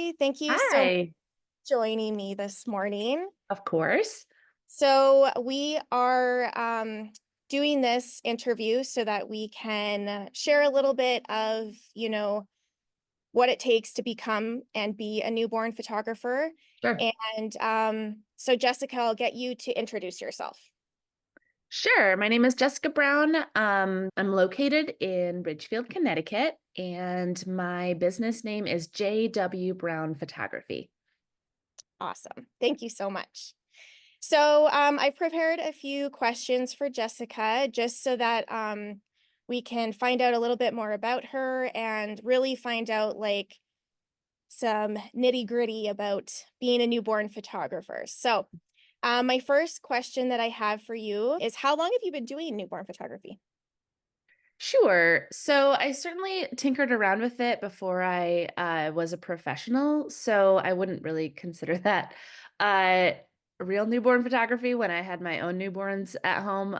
Hi, thank you so much Hi, for joining me this morning. of course. So we are doing this interview so that we can share a little bit of, what it takes to become and be a newborn photographer. Sure. And so Jessica, I'll get you to introduce yourself. Sure. My name is Jessica Brown. I'm located in Ridgefield, Connecticut, and my business name is JW Brown Photography. Awesome. Thank you so much. So I've prepared a few questions for Jessica just so that we can find out a little bit more about her and really find out like some nitty gritty about being a newborn photographer. So my first question that I have for you is how long have you been doing newborn photography? Sure. So I certainly tinkered around with it before I was a professional. So I wouldn't really consider that uh, real newborn photography when I had my own newborns at home.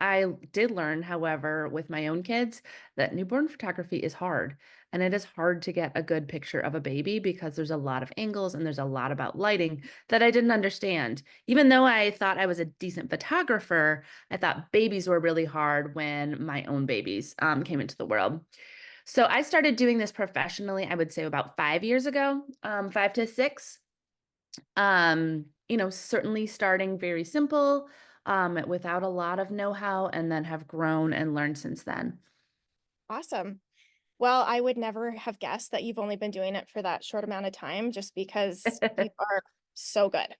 I did learn, however, with my own kids, that newborn photography is hard. And it is hard to get a good picture of a baby because there's a lot of angles and there's a lot about lighting that I didn't understand. Even though I thought I was a decent photographer, I thought babies were really hard when my own babies came into the world. So I started doing this professionally, I would say about 5 years ago, 5 to 6. Certainly starting very simple, without a lot of know-how, and then have grown and learned since then. Awesome. Well, I would never have guessed that you've only been doing it for that short amount of time just because you are so good.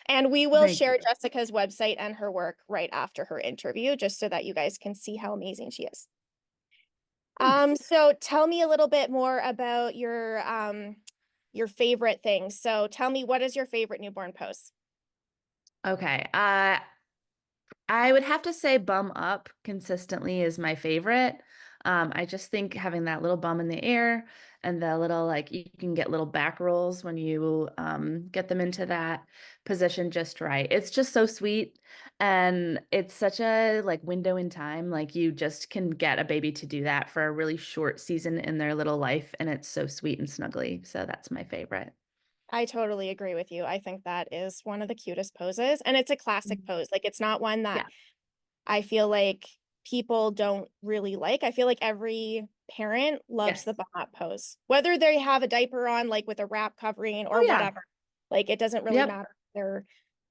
And we will Thank share you. Jessica's website and her work right after her interview, just so that you guys can see how amazing she is. Thanks. So tell me a little bit more about your favorite things. So tell me, what is your favorite newborn pose? Okay. I would have to say bum up consistently is my favorite. I just think having that little bum in the air and the little, like, you can get little back rolls when you get them into that position just right. It's just so sweet, and it's such a like window in time. Like, you just can get a baby to do that for a really short season in their little life, and it's so sweet and snuggly. So that's my favorite. I totally agree with you. I think that is one of the cutest poses, and it's a classic pose. Like it's not one that Yeah. I feel like people don't really like. I feel like every parent loves Yes. the bum up pose, whether they have a diaper on, like with a wrap covering Oh or yeah. whatever. Like it doesn't really Yep. matter if they're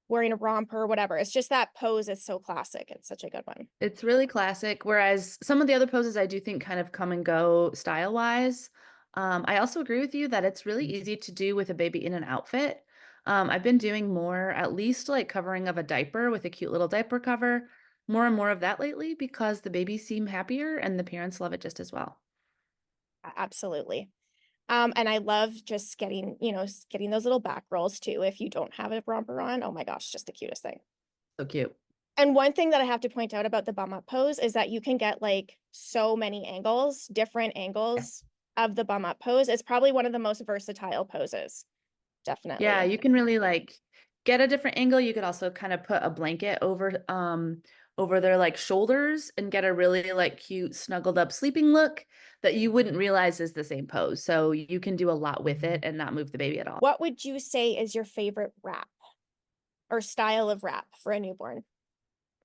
wearing a romper or whatever. It's just that pose is so classic. It's such a good one. It's really classic, whereas some of the other poses I do think kind of come and go style wise. I also agree with you that it's really easy to do with a baby in an outfit. I've been doing more, at least like covering of a diaper with a cute little diaper cover, more and more of that lately because the babies seem happier and the parents love it just as well. Absolutely. And I love just getting, getting those little back rolls too. If you don't have a romper on, oh my gosh, just the cutest thing. So cute. And one thing that I have to point out about the bum up pose is that you can get like so many angles, different Yes. angles of the bum up pose. It's probably one of the most versatile poses. Yeah, Definitely. you can really like get a different angle. You could also kind of put a blanket over their like shoulders and get a really like cute snuggled up sleeping look that you wouldn't realize is the same pose. So you can do a lot with it and not move the baby at all. What would you say is your favorite wrap or style of wrap for a newborn?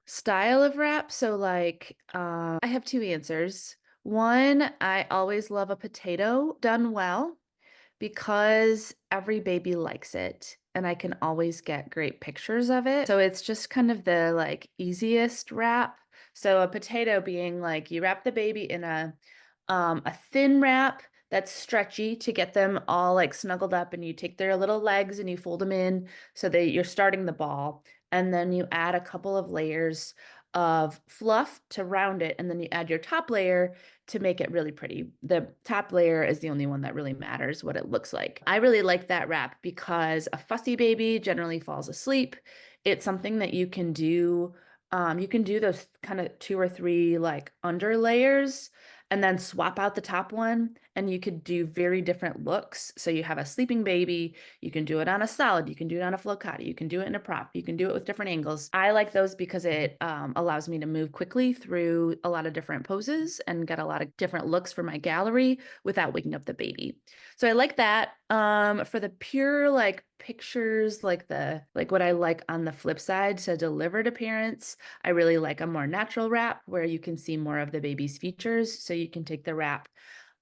Style of wrap, so like I have two answers. One, I always love a potato done well, because every baby likes it and I can always get great pictures of it. So it's just kind of the like easiest wrap. So a potato being like you wrap the baby in a thin wrap that's stretchy to get them all like snuggled up, and you take their little legs and you fold them in so that you're starting the ball, and then you add a couple of layers of fluff to round it, and then you add your top layer to make it really pretty. The top layer is the only one that really matters what it looks like. I really like that wrap because a fussy baby generally falls asleep. It's something that you can do. You can do those kind of two or three like under layers and then swap out the top one, and you could do very different looks. So you have a sleeping baby, you can do it on a solid, you can do it on a flocati, you can do it in a prop, you can do it with different angles. I like those because it allows me to move quickly through a lot of different poses and get a lot of different looks for my gallery without waking up the baby. So I like that. For the pure like pictures, like what I like on the flip side to deliver to parents, I really like a more natural wrap where you can see more of the baby's features. So you can take the wrap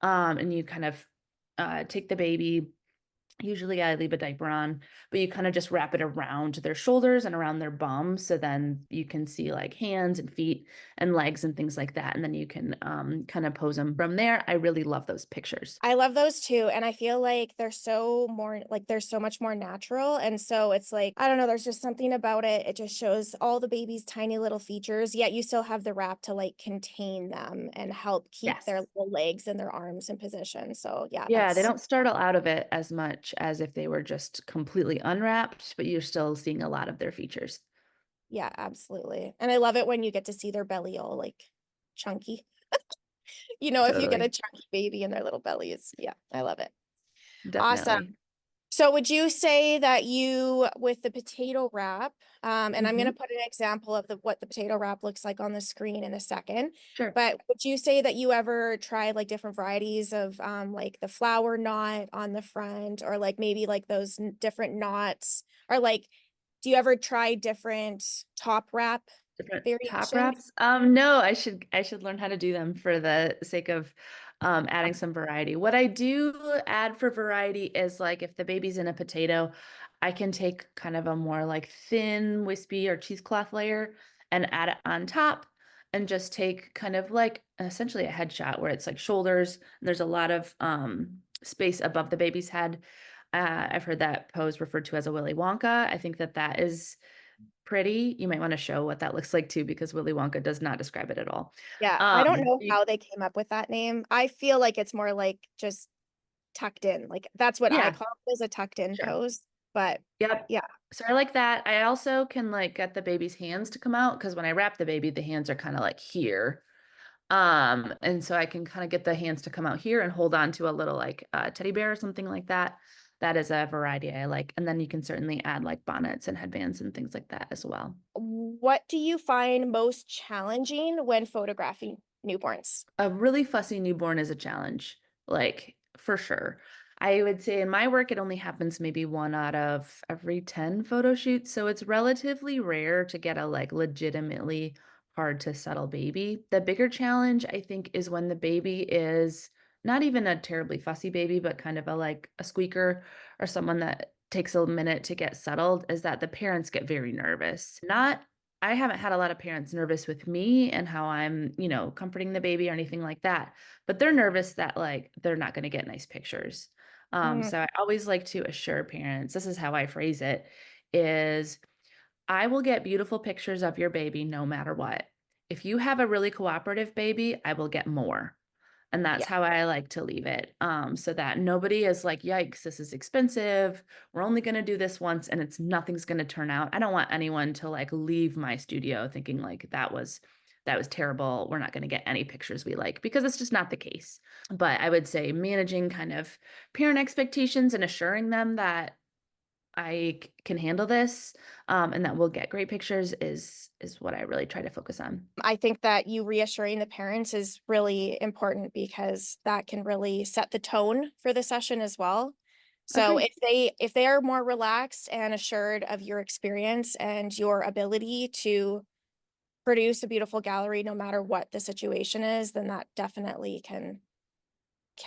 and you kind of take the baby. Usually I leave a diaper on, but you kind of just wrap it around their shoulders and around their bum. So then you can see like hands and feet and legs and things like that. And then you can kind of pose them from there. I really love those pictures. I love those too, and I feel like they're so much more natural, and so it's like, I don't know, there's just something about it. It just shows all the baby's tiny little features, yet you still have the wrap to like contain them and help keep their Yes. little legs and their arms in position. So yeah, Yeah, they that's don't startle out of it as much as if they were just completely unwrapped, but you're still seeing a lot of their features. yeah, absolutely. And I love it when you get to see their belly all like chunky. If you get a Totally. chunky baby in their little bellies. Yeah, I love it. Awesome. Definitely. So would you say that with the potato wrap, and I'm going to Mhm. put an example of what the potato wrap looks like on the screen in a second, Sure. but would you say that you ever tried like different varieties of like the flower knot on the front, or like maybe like those different knots, or like, do you ever try different top wrap Different top variations? wraps? No, I should learn how to do them for the sake of adding some variety. What I do add for variety is like if the baby's in a potato, I can take kind of a more like thin wispy or cheesecloth layer and add it on top and just take kind of like essentially a headshot where it's like shoulders and there's a lot of space above the baby's head. I've heard that pose referred to as a Willy Wonka. I think that that is pretty. You might wanna show what that looks like too, because Willy Wonka does not describe it at all. Yeah, I don't know You how they came up with that name. I feel like it's more like just tucked in. Like that's what I yeah, call it, as a tucked in sure. pose. But Yep. yeah. So I like that. I also can, like, get the baby's hands to come out because when I wrap the baby, the hands are kinda, like, here. And so I can kinda get the hands to come out here and hold on to a little, like, teddy bear or something like that. That is a variety I like, and then you can certainly add, like, bonnets and headbands and things like that as well. What do you find most challenging when photographing newborns? A really fussy newborn is a challenge, like, for sure. I would say in my work, it only happens maybe 1 out of every 10 photo shoots, so it's relatively rare to get a, like, legitimately hard to settle baby. The bigger challenge, I think, is when the baby is not even a terribly fussy baby, but kind of like, a squeaker or someone that takes a minute to get settled, is that the parents get very nervous. Not I haven't had a lot of parents nervous with me and how I'm, comforting the baby or anything like that, but they're nervous that, like, they're not gonna get nice pictures. Mm, So I always like to assure parents, this is how I phrase it, is, "I will get beautiful pictures of your baby no matter what. If you have a really cooperative baby, I will get more." And that's yeah. how I like to leave it, so that nobody is like, "Yikes, this is expensive. We're only gonna do this once, and nothing's gonna turn out." I don't want anyone to, like, leave my studio thinking like, "That was terrible. We're not gonna get any pictures we like," because it's just not the case. But I would say managing kind of parent expectations and assuring them that can handle this, and that we'll get great pictures is what I really try to focus on. I think that you reassuring the parents is really important because that can really set the tone for the session as well. So Agree. if they are more relaxed and assured of your experience and your ability to produce a beautiful gallery no matter what the situation is, then that definitely can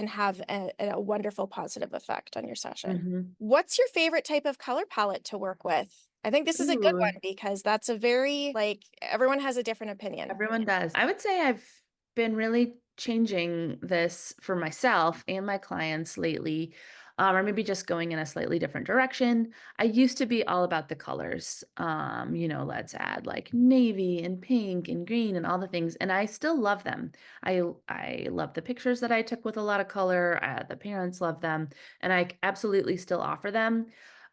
have a wonderful positive effect on your session. Mhm. What's your favorite type of color palette to work with? I think this is a good Ooh. one because that's a very like, everyone has a different opinion. Everyone does. I would say I've been really changing this for myself and my clients lately, or maybe just going in a slightly different direction. I used to be all about the colors. Let's add like navy and pink and green and all the things, and I still love them. I love the pictures that I took with a lot of color. The parents love them, and I absolutely still offer them.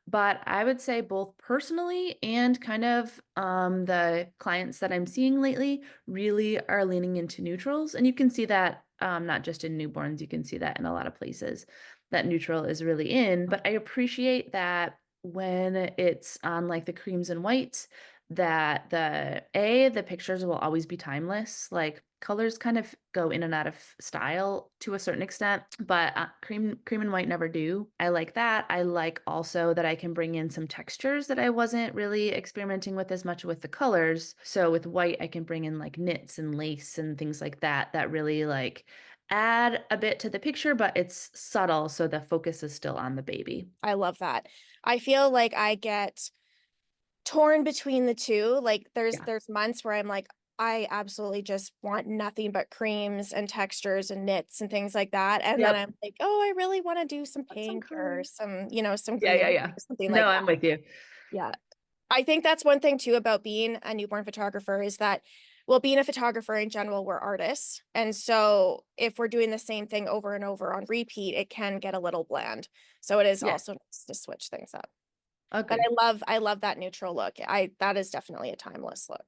But I would say both personally and kind of the clients that I'm seeing lately really are leaning into neutrals. And you can see that not just in newborns. You can see that in a lot of places that neutral is really in. But I appreciate that when it's on like the creams and whites, that the pictures will always be timeless. Like colors kind of go in and out of style to a certain extent, but cream and white never do. I like that. I like also that I can bring in some textures that I wasn't really experimenting with as much with the colors. So with white, I can bring in like knits and lace and things like that that really like add a bit to the picture, but it's subtle, so the focus is still on the baby. I love that. I feel like I get torn between the two. Like Yeah. there's months where I'm like, I absolutely just want nothing but creams and textures and knits and things like that. And then Yep. I'm like, oh, I really want to do some Put some pink or color. some, some Yeah, yeah, green, yeah. something No, like that. I'm with you. Yeah. I think that's one thing too about being a newborn photographer is that, well, being a photographer in general, we're artists. And so if we're doing the same thing over and over on repeat, it can get a little bland. So it is Yeah, also nice to switch things up. But agree. I love that neutral look. That is definitely a timeless look.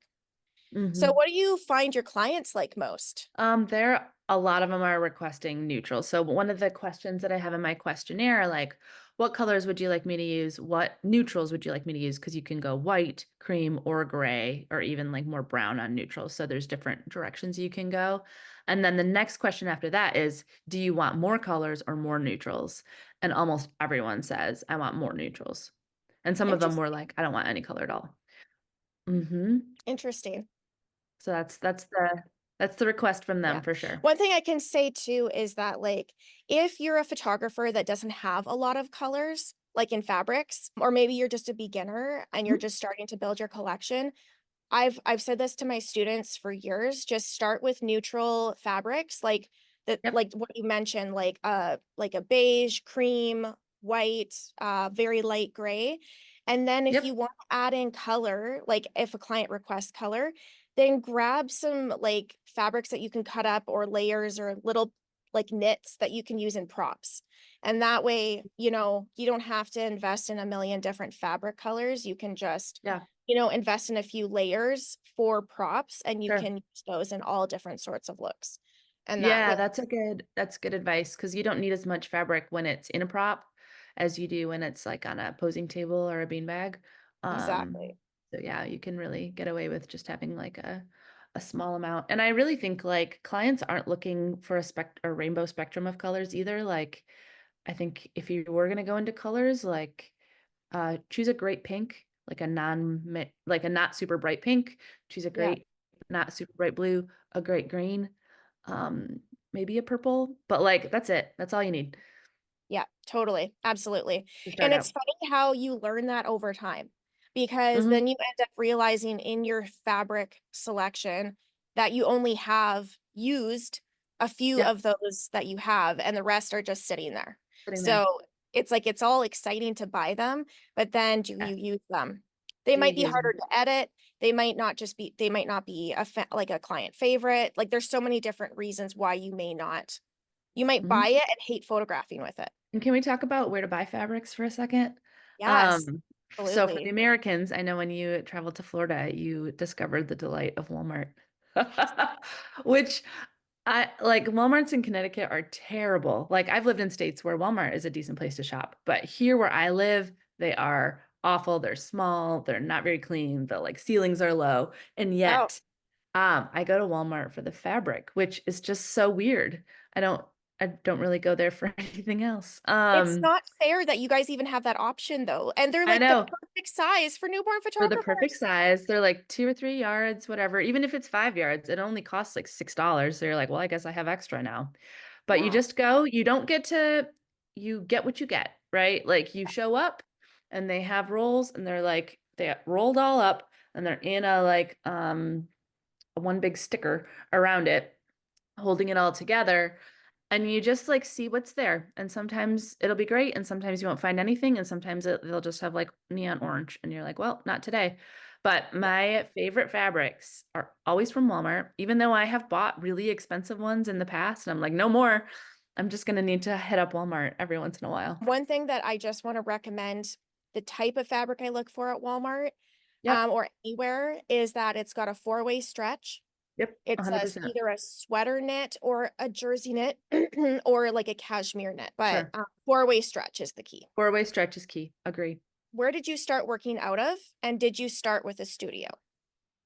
So Mhm. what do you find your clients like most? There a lot of them are requesting neutral. So one of the questions that I have in my questionnaire are like, what colors would you like me to use? What neutrals would you like me to use? Because you can go white, cream, or gray, or even like more brown on neutral. So there's different directions you can go. And then the next question after that is, do you want more colors or more neutrals? And almost everyone says, I want more neutrals. And some of them were Interesting. like, I don't want any color at all. Hmm. Interesting. So that's the request from them Yeah. for sure. One thing I can say too is that like if you're a photographer that doesn't have a lot of colors, like in fabrics, or maybe you're just a beginner and you're Mhm. just starting to build your collection, I've said this to my students for years, just start with neutral fabrics like that Yep. like what you mentioned like a beige, cream, white, very light gray. And then if Yep. you want to add in color, like if a client requests color, then grab some like fabrics that you can cut up or layers or little like knits that you can use in props. And that way, you don't have to invest in a million different fabric colors. You can just Yeah. invest in a few layers for props and you Sure. can use those in all different sorts of looks. And that Yeah, way, that's good advice because you don't need as much fabric when it's in a prop as you do when it's like on a posing table or a beanbag. exactly. So yeah, you can really get away with just having like a small amount. And I really think like clients aren't looking for a rainbow spectrum of colors either. Like I think if you were gonna go into colors, like choose a great pink, like like a not super bright pink. Choose a Yeah. great, not super bright blue, a great green, um, maybe a purple, but like that's it. That's all you need Yeah, totally. Absolutely. to And start it's out. funny how you learn that over time because Hmm. then you end up realizing in your fabric selection that you only have used a few Yep, of those that you have and the rest are just sitting there. sitting there. So it's like it's all exciting to buy them, but then do Yeah. you use them? They Do you might be use harder them? to edit. They might not be like a client favorite. Like there's so many different reasons why you might Hmm. buy it and hate photographing with it. And can we talk about where to buy fabrics for a second? Yes, Um, so for the absolutely. Americans, I know when you traveled to Florida, you discovered the delight of Walmart, which I like Walmarts in Connecticut are terrible. Like I've lived in states where Walmart is a decent place to shop, but here where I live, they are awful. They're small, they're not very clean, the like ceilings are low. And Oh, yet, I go to Walmart for the fabric, which is just so weird. I don't I don't really go there for anything else. it's not fair that you guys even have that option though. And they're I like the know. perfect size for newborn For the perfect photographers. size, they're like 2 or 3 yards, whatever. Even if it's 5 yards, it only costs like $6. So you're like, well, I guess I have extra now. But you Yeah. just go, you don't get to, you get what you get, right? Like you show up and they have rolls and they're like, they rolled all up and they're in a like one big sticker around it, holding it all together. And you just like see what's there. And sometimes it'll be great. And sometimes you won't find anything. And sometimes they'll just have like neon orange. And you're like, well, not today. But Yeah. my favorite fabrics are always from Walmart, even though I have bought really expensive ones in the past. And I'm like, no more. I'm just going to need to hit up Walmart every once in a while. One thing that I just want to recommend the type of fabric I look for at Walmart Yep. or anywhere is that it's got a four-way stretch. Yep, It's a 100%. either a sweater knit or a jersey knit or like a cashmere knit, but Sure. four-way stretch is the key. Four-way stretch is key. Agree. Where did you start working out of? And did you start with a studio?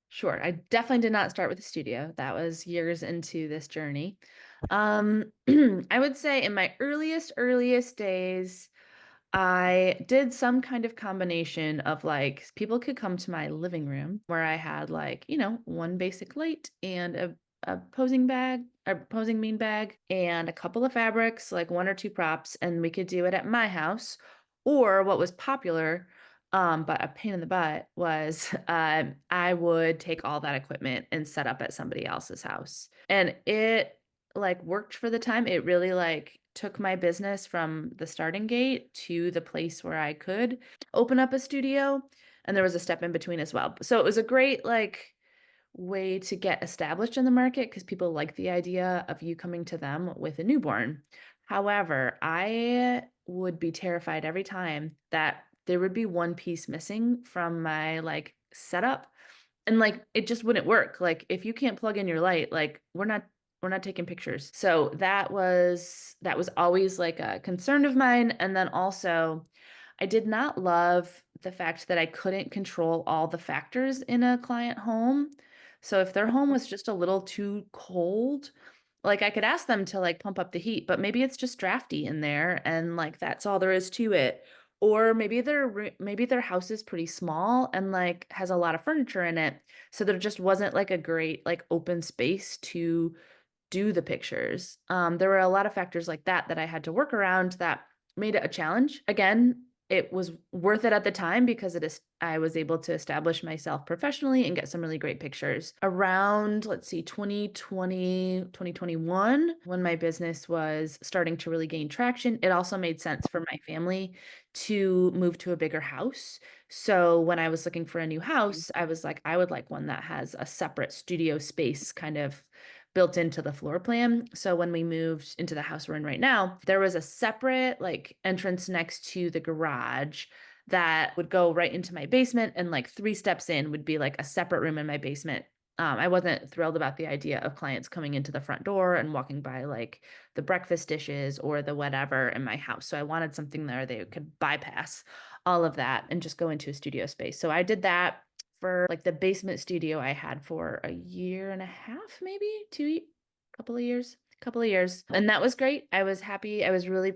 Sure. I definitely did not start with a studio. That was years into this journey. I would say in my earliest days, I did some kind of combination of like people could come to my living room where I had like, one basic light and a posing bag, a posing bean bag, and a couple of fabrics, like one or two props, and we could do it at my house. Or what was popular, but a pain in the butt was I would take all that equipment and set up at somebody else's house. And it like worked for the time. It really like took my business from the starting gate to the place where I could open up a studio, and there was a step in between as well. So it was a great like way to get established in the market because people like the idea of you coming to them with a newborn. However, I would be terrified every time that there would be one piece missing from my like setup, and like it just wouldn't work. Like if you can't plug in your light, like we're not taking pictures. So that was always like a concern of mine. And then also I did not love the fact that I couldn't control all the factors in a client home. So if their home was just a little too cold, like I could ask them to like pump up the heat, but maybe it's just drafty in there and like that's all there is to it. Or maybe their house is pretty small and like has a lot of furniture in it. So there just wasn't like a great like open space to do the pictures. There were a lot of factors like that that I had to work around that made it a challenge. Again, it was worth it at the time because it is I was able to establish myself professionally and get some really great pictures. Around, let's see, 2020, 2021, when my business was starting to really gain traction, it also made sense for my family to move to a bigger house. So when I was looking for a new house, I was like, I would like one that has a separate studio space kind of built into the floor plan. So when we moved into the house we're in right now, there was a separate like entrance next to the garage that would go right into my basement, and like 3 steps in would be like a separate room in my basement. I wasn't thrilled about the idea of clients coming into the front door and walking by like the breakfast dishes or the whatever in my house. So I wanted something there they could bypass all of that and just go into a studio space. So I did that for like the basement studio I had for a year and a half, maybe couple of years. And that was great. I was happy. I was really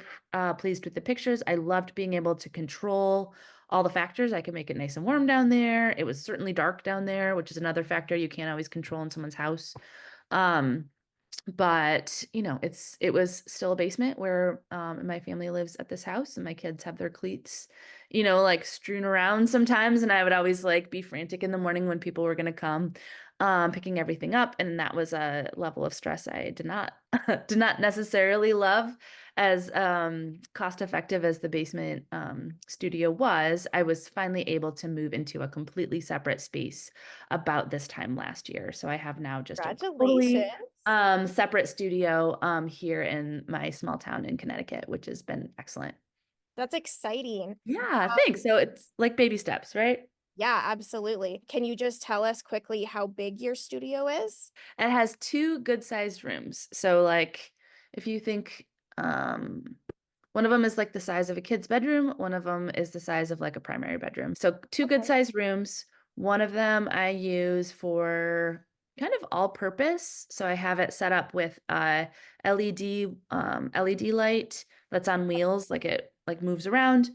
pleased with the pictures. I loved being able to control all the factors. I could make it nice and warm down there. It was certainly dark down there, which is another factor you can't always control in someone's house. Um, but it was still a basement where my family lives at this house, and my kids have their cleats like strewn around sometimes, and I would always like be frantic in the morning when people were going to come, picking everything up, and that was a level of stress I did not did not necessarily love. As cost effective as the basement studio was, I was finally able to move into a completely separate space about this time last year. So I have now just a totally Congratulations. separate studio here in my small town in Connecticut, which has been excellent. That's exciting. Yeah, thanks. So it's like baby steps, right? Yeah, absolutely. Can you just tell us quickly how big your studio is? It has two good sized rooms. So like if you think one of them is like the size of a kid's bedroom, one of them is the size of like a primary bedroom. So two good Okay. sized rooms. One of them I use for kind of all purpose. So I have it set up with a LED light that's on wheels, like it like moves around.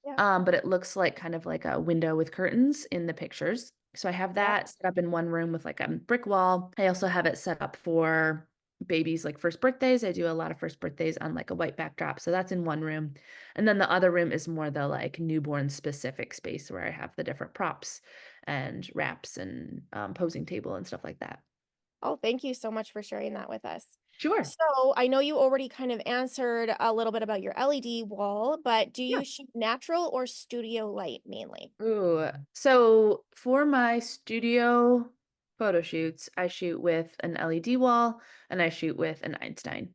Yeah. But it looks like kind of like a window with curtains in the pictures. So I have Yeah. that set up in one room with like a brick wall. I also have it set up for babies like first birthdays. I do a lot of first birthdays on like a white backdrop. So that's in one room. And then the other room is more the like newborn specific space where I have the different props and wraps and posing table and stuff like that. Oh, thank you so much for sharing that with us. Sure. So I know you already kind of answered a little bit about your LED wall, but do Yeah. you shoot natural or studio light mainly? Ooh. So for my studio photo shoots, I shoot with an LED wall and I shoot with an Einstein.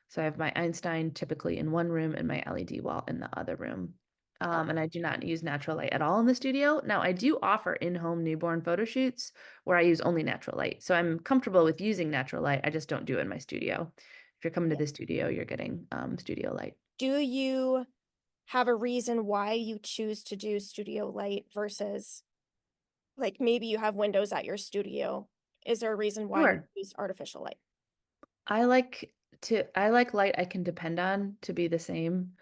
So I have my Einstein typically in one room and my LED wall in the other room. And I do not use natural light at all in the studio. Now, I do offer in-home newborn photo shoots where I use only natural light. So I'm comfortable with using natural light. I just don't do it in my studio. If you're coming to Yeah. the studio, you're getting studio light. Do you have a reason why you choose to do studio light versus like maybe you have windows at your studio? Is there a reason why you Sure. use artificial light? I like light I can depend on to be the same.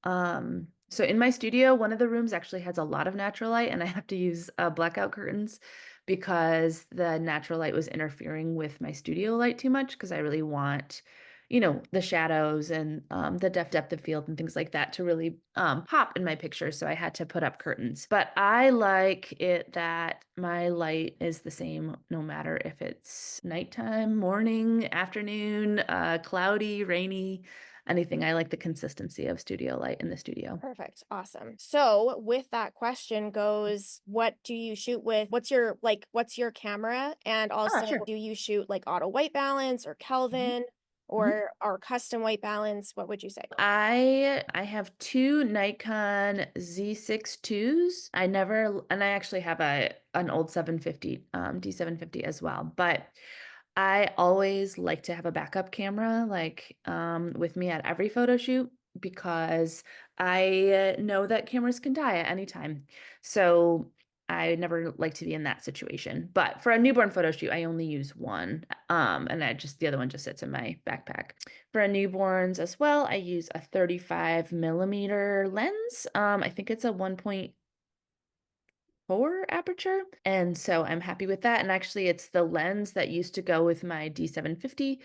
So in my studio, one of the rooms actually has a lot of natural light and I have to use blackout curtains because the natural light was interfering with my studio light too much because I really want, the shadows and the depth of field and things like that to really pop in my picture. So I had to put up curtains. But I like it that my light is the same no matter if it's nighttime, morning, afternoon, cloudy, rainy, anything. I like the consistency of studio light in the studio. Perfect. Awesome. So with that question goes, what do you shoot with? What's your camera? And Ah, also, sure. do you shoot like auto white balance or Mhm, Kelvin mhm. or custom white balance? What would you say? I have 2 Nikon Z6 IIs. And I actually have an old 750, D750 as well, but I always like to have a backup camera, like, with me at every photo shoot because I know that cameras can die at any time. So, I never like to be in that situation, but for a newborn photo shoot, I only use 1, and the other one just sits in my backpack. For a newborns as well, I use a 35 millimeter lens. I think it's a 1.4 aperture. And so I'm happy with that. And actually, it's the lens that used to go with my D750.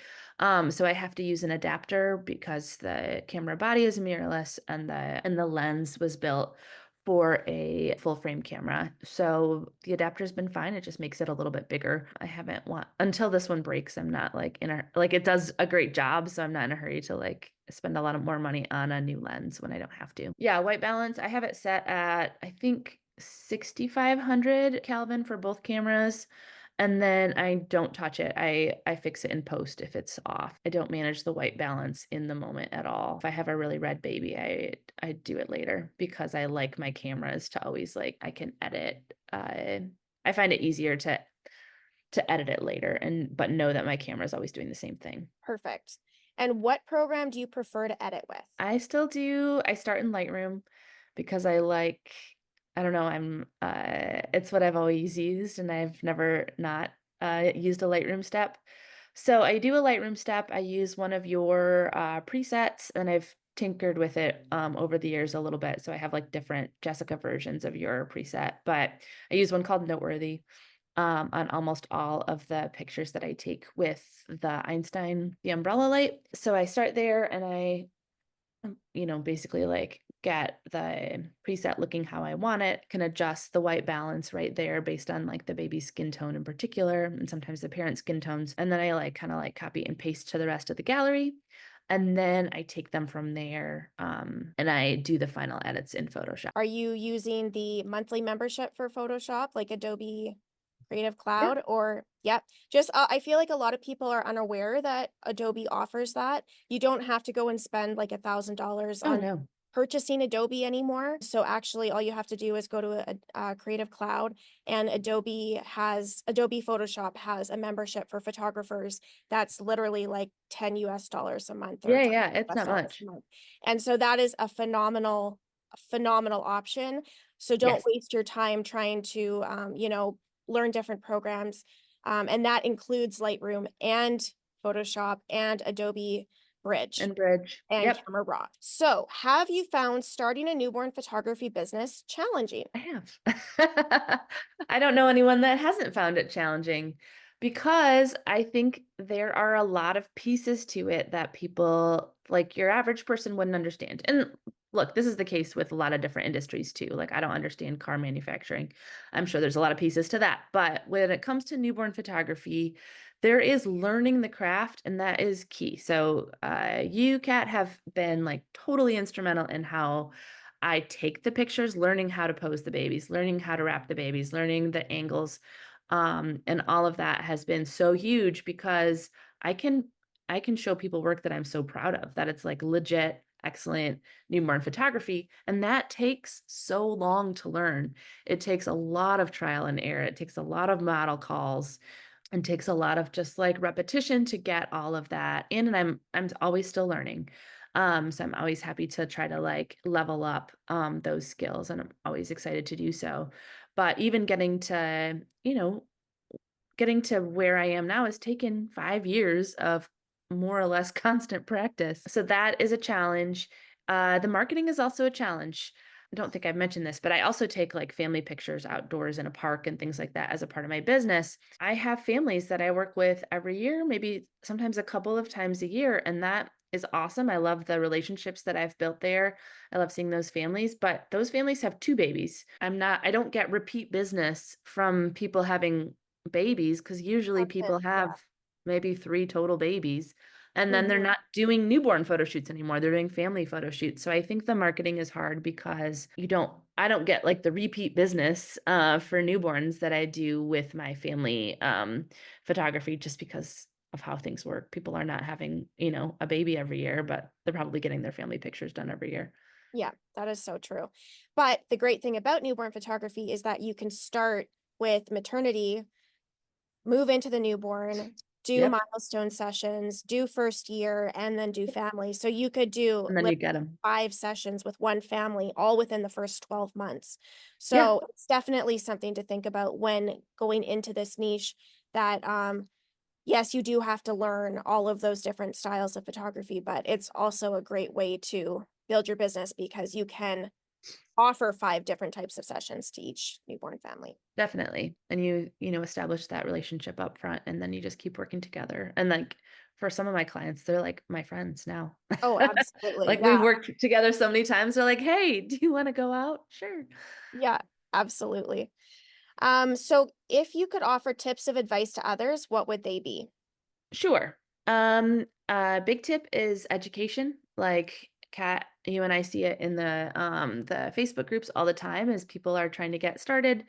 So I have to use an adapter because the camera body is mirrorless and the lens was built for a full frame camera. So the adapter's been fine. It just makes it a little bit bigger. I haven't want until this one breaks. I'm not like it does a great job. So I'm not in a hurry to like spend a lot of more money on a new lens when I don't have to. Yeah, white balance. I have it set at I think 6,500 Kelvin for both cameras. And then I don't touch it. I fix it in post if it's off. I don't manage the white balance in the moment at all. If I have a really red baby, I do it later because I like my cameras to always like I can edit. I find it easier to edit it later but know that my camera is always doing the same thing. Perfect. And what program do you prefer to edit with? I start in Lightroom because I don't know, it's what I've always used and I've never not used a Lightroom step. So I do a Lightroom step. I use one of your presets and I've tinkered with it over the years a little bit. So I have like different Jessica versions of your preset, but I use one called Noteworthy on almost all of the pictures that I take with the umbrella light. So I start there and I basically like get the preset looking how I want it, can adjust the white balance right there based on like the baby's skin tone in particular, and sometimes the parent skin tones. And then I like kind of like copy and paste to the rest of the gallery. And then I take them from there and I do the final edits in Photoshop. Are you using the monthly membership for Photoshop, like Adobe Creative Yeah. Cloud? Or, yep, just I feel like a lot of people are unaware that Adobe offers that. You don't have to go and spend like $1,000 Oh, on no. purchasing Adobe anymore. So actually, all you have to do is go to a Creative Cloud, and Adobe Photoshop has a membership for photographers that's literally like $10 a month or Yeah, $20 yeah, it's not US a much. month. And so that is a phenomenal option. So don't Yes. waste your time trying to, learn different programs. And that includes Lightroom and Photoshop and Adobe Bridge And Bridge. and Yep. Camera Raw. So have you found starting a newborn photography business challenging? I have. I don't know anyone that hasn't found it challenging because I think there are a lot of pieces to it that people, like your average person, wouldn't understand. And look, this is the case with a lot of different industries too. Like, I don't understand car manufacturing. I'm sure there's a lot of pieces to that. But when it comes to newborn photography, there is learning the craft, and that is key. So, you, Kat, have been like totally instrumental in how I take the pictures, learning how to pose the babies, learning how to wrap the babies, learning the angles. And all of that has been so huge because I can I can show people work that I'm so proud of, that it's like legit, excellent newborn photography. And that takes so long to learn. It takes a lot of trial and error. It takes a lot of model calls and takes a lot of just like repetition to get all of that in. And I'm always still learning. So I'm always happy to try to like level up those skills, and I'm always excited to do so. But even getting to where I am now has taken 5 years of more or less constant practice. So that is a challenge. The marketing is also a challenge. I don't think I've mentioned this, but I also take like family pictures outdoors in a park and things like that as a part of my business. I have families that I work with every year, maybe sometimes a couple of times a year, and that is awesome. I love the relationships that I've built there. I love seeing those families, but those families have two babies. I don't get repeat business from people having babies, because usually Constant, people have maybe 3 total babies, and then they're mhm. not doing newborn photo shoots anymore, they're doing family photo shoots. So I think the marketing is hard because I don't get, like, the repeat business, for newborns that I do with my family, photography, just because of how things work. People are not having, a baby every year, but they're probably getting their family pictures done every year. Yeah, that is so true. But the great thing about newborn photography is that you can start with maternity, move into the newborn, do Yep, milestone sessions, do first year, and then do family. So you could do and then you get them. 5 sessions with one family all within the first 12 months. Yeah. So it's definitely something to think about when going into this niche that yes, you do have to learn all of those different styles of photography, but it's also a great way to build your business because you can offer 5 different types of sessions to each newborn family. Definitely. And establish that relationship up front, and then you just keep working together. And like for some of my clients, they're like my friends now. Oh, absolutely. Like we've Yeah. worked together so many times. They're like, "Hey, do you want to go out?" Sure. Yeah, absolutely. So if you could offer tips of advice to others, what would they be? Sure. Big tip is education. Like Kat, you and I see it in the Facebook groups all the time as people are trying to get started.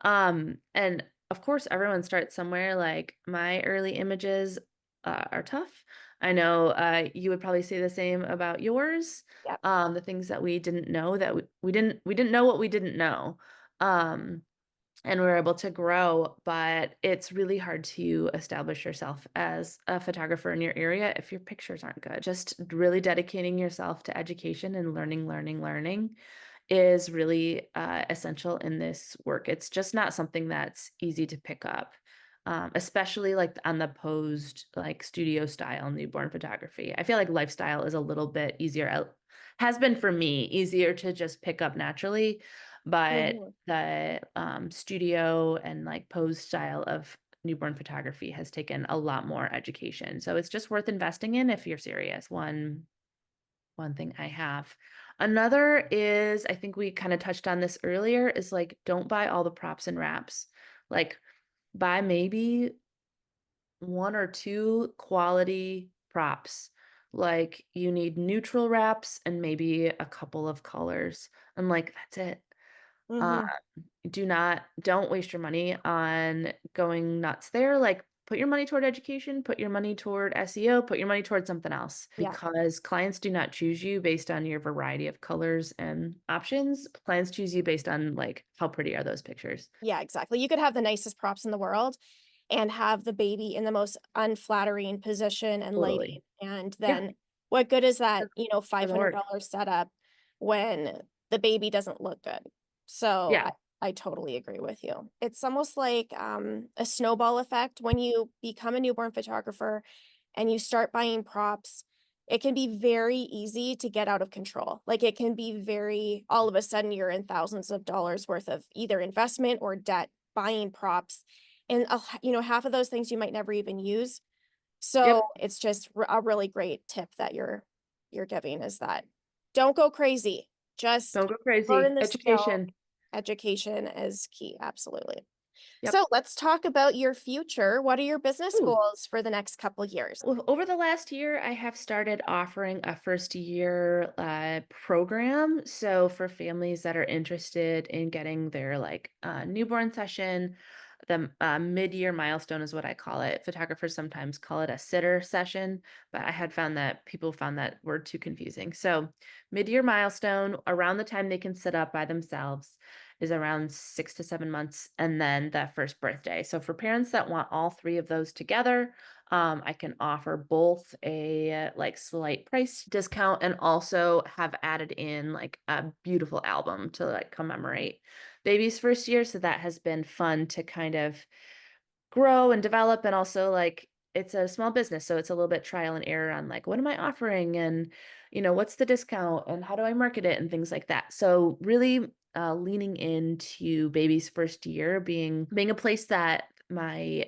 And of course, everyone starts somewhere. Like my early images are tough. I know you would probably say the same about yours. Yep. The things that we didn't know that we didn't know what we didn't know. Um, and we're able to grow, but it's really hard to establish yourself as a photographer in your area if your pictures aren't good. Just really dedicating yourself to education and learning is really essential in this work. It's just not something that's easy to pick up, especially like on the posed, like studio style newborn photography. I feel like lifestyle is a little bit easier, has been for me, easier to just pick up naturally, but Mhm. the studio and like pose style of newborn photography has taken a lot more education. So it's just worth investing in if you're serious. One thing I have. Another is, I think we kind of touched on this earlier, is like don't buy all the props and wraps. Like buy maybe one or two quality props. Like you need neutral wraps and maybe a couple of colors. And like that's it. Uh, Mhm. don't waste your money on going nuts there. Like put your money toward education, put your money toward SEO, put your money toward something else, Yeah. because clients do not choose you based on your variety of colors and options. Clients choose you based on like how pretty are those pictures. Yeah, exactly. You could have the nicest props in the world and have the baby in the most unflattering position and Totally. lighting. And Yeah. then what good is that, Doesn't work. $500 setup when the baby doesn't look good? So Yeah. I totally agree with you. It's almost like a snowball effect when you become a newborn photographer and you start buying props. It can be very easy to get out of control. Like it can be very, all of a sudden, you're in thousands of dollars worth of either investment or debt buying props. And, half of those things you might never even use. So Yep. it's just a really great tip that you're giving is that don't go crazy. Just Don't go learn crazy. the skill. Education. Education is key. Absolutely. Yep. So let's talk about your future. What are your business Ooh. goals for the next couple years? Well, over the last year, I have started offering a first year program. So for families that are interested in getting their like newborn session the mid-year milestone is what I call it. Photographers sometimes call it a sitter session, but I had found that people found that word too confusing. So mid-year milestone, around the time they can sit up by themselves, is around 6 to 7 months, and then that first birthday. So for parents that want all three of those together, I can offer both a like slight price discount and also have added in like a beautiful album to like commemorate baby's first year. So that has been fun to kind of grow and develop. And also like it's a small business. So it's a little bit trial and error on like, what am I offering? And, what's the discount and how do I market it and things like that. So really leaning into baby's first year being a place that my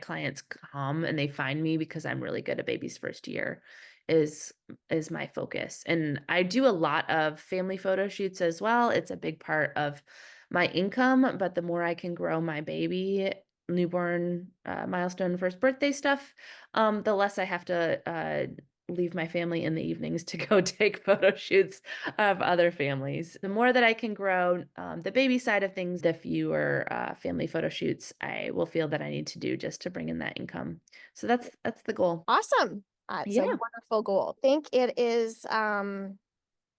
clients come and they find me because I'm really good at baby's first year is is my focus. And I do a lot of family photo shoots as well. It's a big part of my income, but the more I can grow my baby newborn milestone first birthday stuff, the less I have to leave my family in the evenings to go take photo shoots of other families. The more that I can grow the baby side of things, the fewer family photo shoots I will feel that I need to do just to bring in that income. So that's the goal. Awesome. It's a Yeah. wonderful goal. Think it is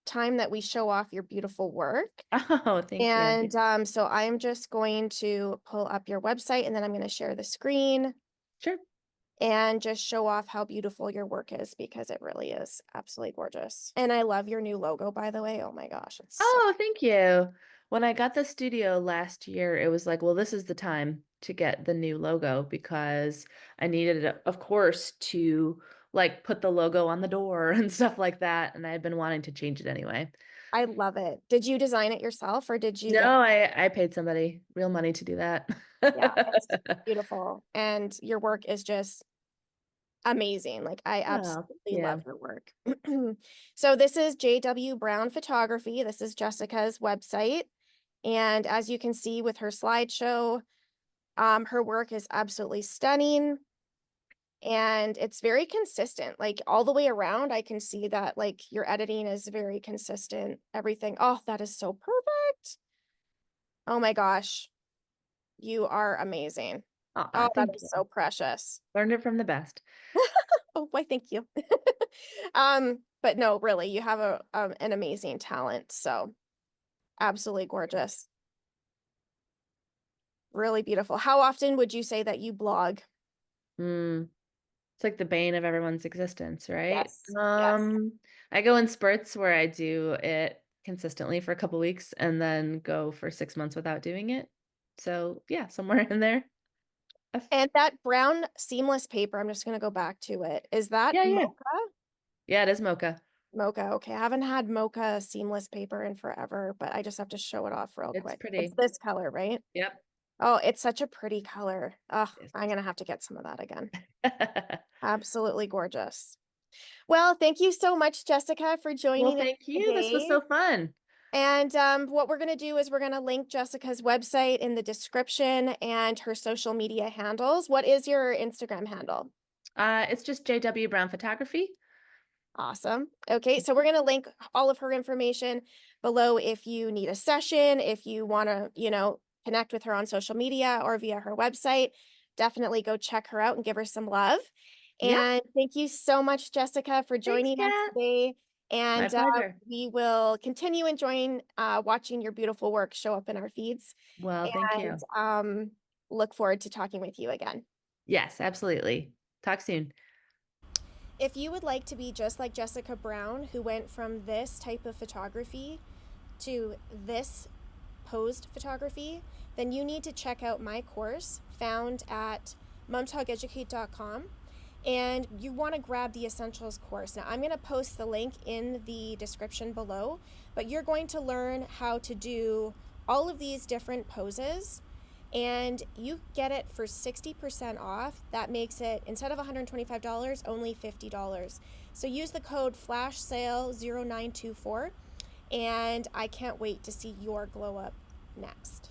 time that we show off your beautiful work. Oh, thank you. And so I'm just going to pull up your website and then I'm going to share the screen Sure. and just show off how beautiful your work is because it really is absolutely gorgeous. And I love your new logo, by the way. Oh my gosh, it's so Oh, thank you. When I got the studio last year, it was like, well, this is the time to get the new logo because I needed it, of course, to like put the logo on the door and stuff like that. And I had been wanting to change it anyway. I love it. Did you design it yourself or did you No, get I paid somebody real money to do that. yeah, it's beautiful. And your work is just amazing. Like I Oh, absolutely love yeah. your work. So this is JW Brown Photography. This is Jessica's website. And as you can see with her slideshow, her work is absolutely stunning and it's very consistent. Like all the way around, I can see that like your editing is very consistent. Everything. Oh, that is so perfect. Oh my gosh. You are amazing. Aw, Oh, that thank is you. so precious. Learned it from the best. Oh, why, thank you. But no, really, you have an amazing talent. So absolutely gorgeous. Really beautiful. How often would you say that you blog? Mm. It's like the bane of everyone's existence, right? Yes. Yes. I go in spurts where I do it consistently for a couple weeks and then go for 6 months without doing it. So, yeah, somewhere in there. I've And that brown seamless paper, I'm just gonna go back to it. Is that Yeah, yeah. mocha? Yeah, it is mocha. Mocha. Okay. I haven't had mocha seamless paper in forever, but I just have to show it off real It's quick. It's pretty. this color, right? Yep. Oh, it's such a pretty color. Oh, Yes. I'm gonna have to get some of that again. Absolutely gorgeous. Well, thank you so much, Jessica, for Well, joining us thank you. This was today. so fun. And what we're going to do is we're going to link Jessica's website in the description and her social media handles. What is your Instagram handle? It's just JW Brown Photography. Awesome. Okay, so we're going to link all of her information below if you need a session, if you want to, connect with her on social media or via her website. Definitely go check her out and give her some love. Yeah, And thank you so much, Jessica, for thanks, joining us Kat. today. My And pleasure. we will continue enjoying watching your beautiful work show up in our feeds Well, thank and you. look forward to talking with you again. Yes, absolutely. Talk soon. If you would like to be just like Jessica Brown, who went from this type of photography to this posed photography, then you need to check out my course found at momshogeducate.com. And you want to grab the essentials course. Now, I'm going to post the link in the description below, but you're going to learn how to do all of these different poses and you get it for 60% off. That makes it, instead of $125, only $50. So use the code FLASHSALE0924 and I can't wait to see your glow up next.